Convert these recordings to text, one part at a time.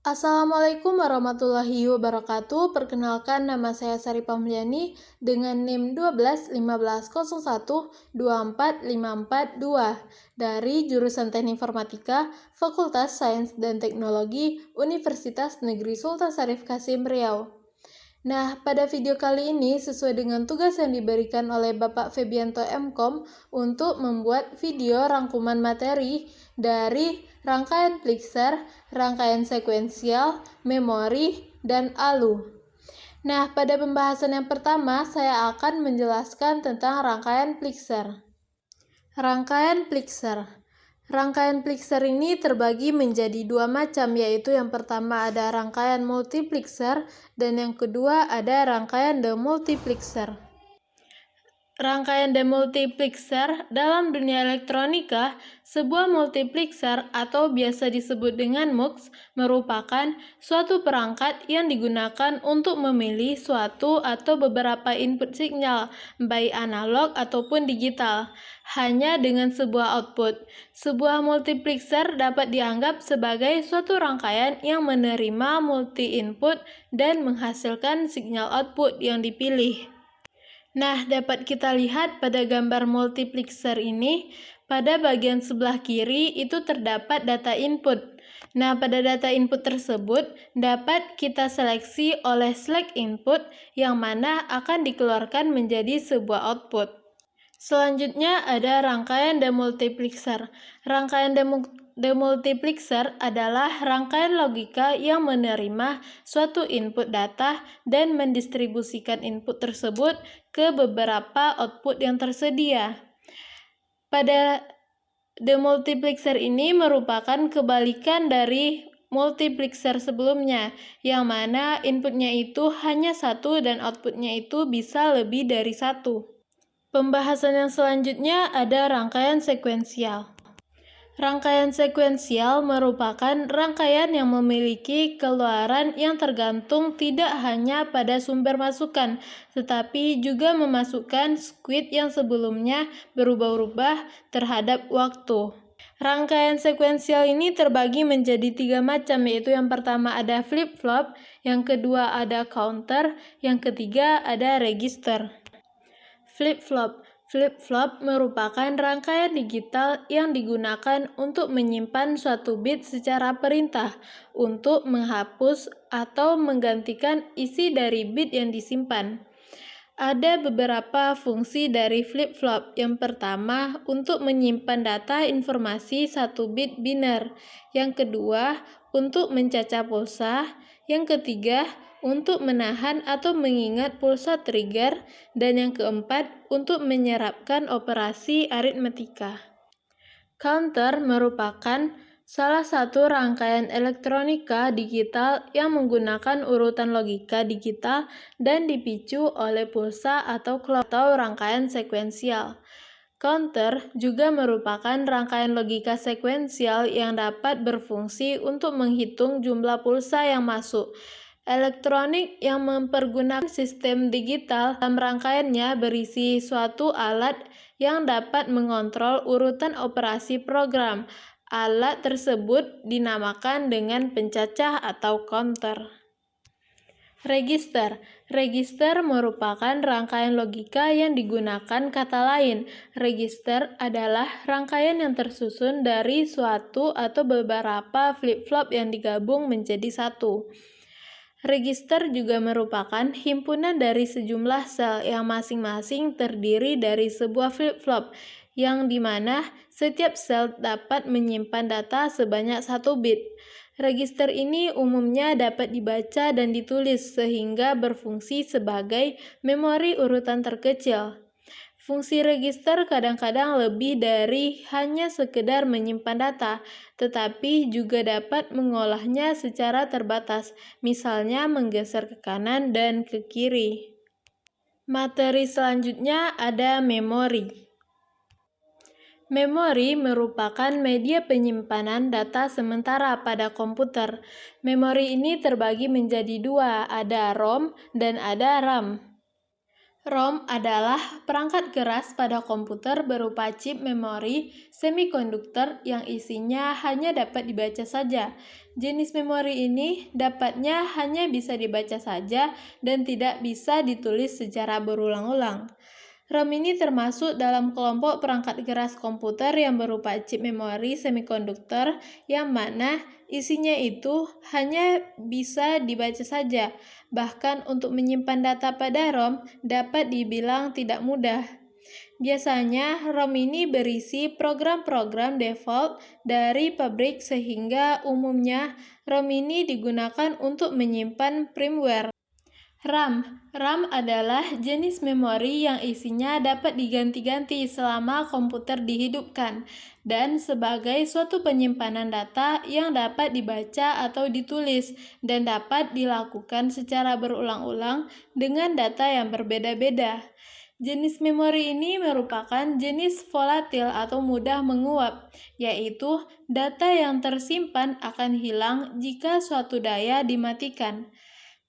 Assalamualaikum warahmatullahi wabarakatuh. Perkenalkan, nama saya Sari Pamliani dengan NIM 12 1501 24542 dari jurusan Teknik Informatika, Fakultas Sains dan Teknologi, Universitas Negeri Sultan Syarif Kasim, Riau. Nah, pada video kali ini sesuai dengan tugas yang diberikan oleh Bapak Febianto MKom untuk membuat video rangkuman materi dari rangkaian Plixer, rangkaian sekuensial, memori, dan ALU. Nah, pada pembahasan yang pertama, saya akan menjelaskan tentang rangkaian Plixer. Rangkaian Plixer. Rangkaian Plixer ini terbagi menjadi dua macam, yaitu yang pertama ada rangkaian multiplexer dan yang kedua ada rangkaian demultiplexer. Rangkaian demultiplexer dalam dunia elektronika, sebuah multiplexer atau biasa disebut dengan MUX merupakan suatu perangkat yang digunakan untuk memilih suatu atau beberapa input signal, baik analog ataupun digital, hanya dengan sebuah output. Sebuah multiplexer dapat dianggap sebagai suatu rangkaian yang menerima multi-input dan menghasilkan signal output yang dipilih. Nah, dapat kita lihat pada gambar multiplexer ini, pada bagian sebelah kiri itu terdapat data input. Nah, pada data input tersebut dapat kita seleksi oleh select input yang mana akan dikeluarkan menjadi sebuah output. Selanjutnya ada rangkaian demultiplexer. Rangkaian demultiplexer adalah rangkaian logika yang menerima suatu input data dan mendistribusikan input tersebut ke beberapa output yang tersedia. Pada demultiplexer ini merupakan kebalikan dari multiplexer sebelumnya, yang mana inputnya itu hanya satu dan outputnya itu bisa lebih dari satu. Pembahasan yang selanjutnya ada rangkaian sekuensial. Rangkaian sekuensial merupakan rangkaian yang memiliki keluaran yang tergantung tidak hanya pada sumber masukan, tetapi juga memasukkan squid yang sebelumnya berubah-ubah terhadap waktu. Rangkaian sekuensial ini terbagi menjadi 3 macam, yaitu yang pertama ada flip-flop, yang kedua ada counter, yang ketiga ada register. Flip-flop. Flip-flop merupakan rangkaian digital yang digunakan untuk menyimpan suatu bit secara perintah untuk menghapus atau menggantikan isi dari bit yang disimpan. Ada beberapa fungsi dari flip-flop. Yang pertama, untuk menyimpan data informasi satu bit biner. Yang kedua, untuk mencacah pulsa. Yang ketiga, untuk menahan atau mengingat pulsa trigger. Dan yang keempat, untuk menyerapkan operasi aritmetika. Counter merupakan salah satu rangkaian elektronika digital yang menggunakan urutan logika digital dan dipicu oleh pulsa atau clock atau rangkaian sekuensial. Counter juga merupakan rangkaian logika sekuensial yang dapat berfungsi untuk menghitung jumlah pulsa yang masuk. Elektronik yang mempergunakan sistem digital dalam rangkaiannya berisi suatu alat yang dapat mengontrol urutan operasi program. Alat tersebut dinamakan dengan pencacah atau counter. Register. Register merupakan rangkaian logika yang digunakan kata lain. Register adalah rangkaian yang tersusun dari suatu atau beberapa flip-flop yang digabung menjadi satu. Register juga merupakan himpunan dari sejumlah sel yang masing-masing terdiri dari sebuah flip-flop, yang dimana setiap sel dapat menyimpan data sebanyak 1 bit. Register ini umumnya dapat dibaca dan ditulis sehingga berfungsi sebagai memori urutan terkecil. Fungsi register kadang-kadang lebih dari hanya sekedar menyimpan data, tetapi juga dapat mengolahnya secara terbatas, misalnya menggeser ke kanan dan ke kiri. Materi selanjutnya ada memori. Memori merupakan media penyimpanan data sementara pada komputer. Memori ini terbagi menjadi 2, ada ROM dan ada RAM. ROM adalah perangkat keras pada komputer berupa chip memori semikonduktor yang isinya hanya dapat dibaca saja. Jenis memori ini dapatnya hanya bisa dibaca saja dan tidak bisa ditulis secara berulang-ulang. ROM ini termasuk dalam kelompok perangkat keras komputer yang berupa chip memori semikonduktor yang mana isinya itu hanya bisa dibaca saja. Bahkan untuk menyimpan data pada ROM dapat dibilang tidak mudah. Biasanya ROM ini berisi program-program default dari pabrik sehingga umumnya ROM ini digunakan untuk menyimpan firmware. RAM adalah jenis memori yang isinya dapat diganti-ganti selama komputer dihidupkan dan sebagai suatu penyimpanan data yang dapat dibaca atau ditulis dan dapat dilakukan secara berulang-ulang dengan data yang berbeda-beda. Jenis memori ini merupakan jenis volatil atau mudah menguap, yaitu data yang tersimpan akan hilang jika suatu daya dimatikan.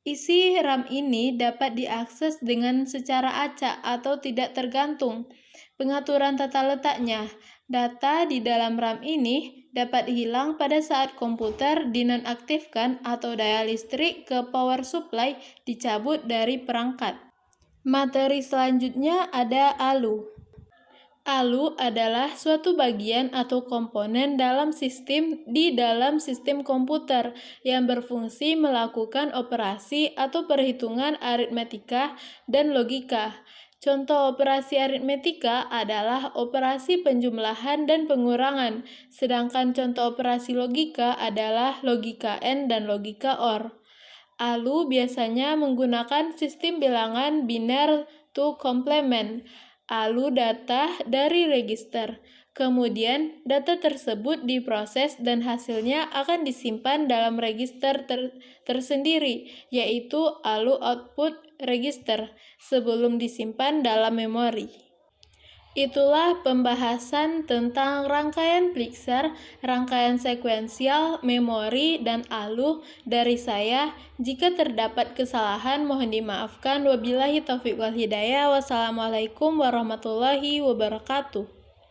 Isi RAM ini dapat diakses dengan secara acak atau tidak tergantung pengaturan tata letaknya. Data di dalam RAM ini dapat hilang pada saat komputer dinonaktifkan atau daya listrik ke power supply dicabut dari perangkat. Materi selanjutnya ada ALU. ALU adalah suatu bagian atau komponen di dalam sistem komputer yang berfungsi melakukan operasi atau perhitungan aritmetika dan logika. Contoh operasi aritmetika adalah operasi penjumlahan dan pengurangan, sedangkan contoh operasi logika adalah logika AND dan logika OR. ALU biasanya menggunakan sistem bilangan biner to complement. ALU data dari register. Kemudian, data tersebut diproses dan hasilnya akan disimpan dalam register tersendiri, yaitu ALU output register, sebelum disimpan dalam memori. Itulah pembahasan tentang rangkaian Plixer, rangkaian sekuensial, memori, dan ALU dari saya. Jika terdapat kesalahan mohon dimaafkan. Wabillahi taufiq wal hidayah. Wassalamualaikum warahmatullahi wabarakatuh.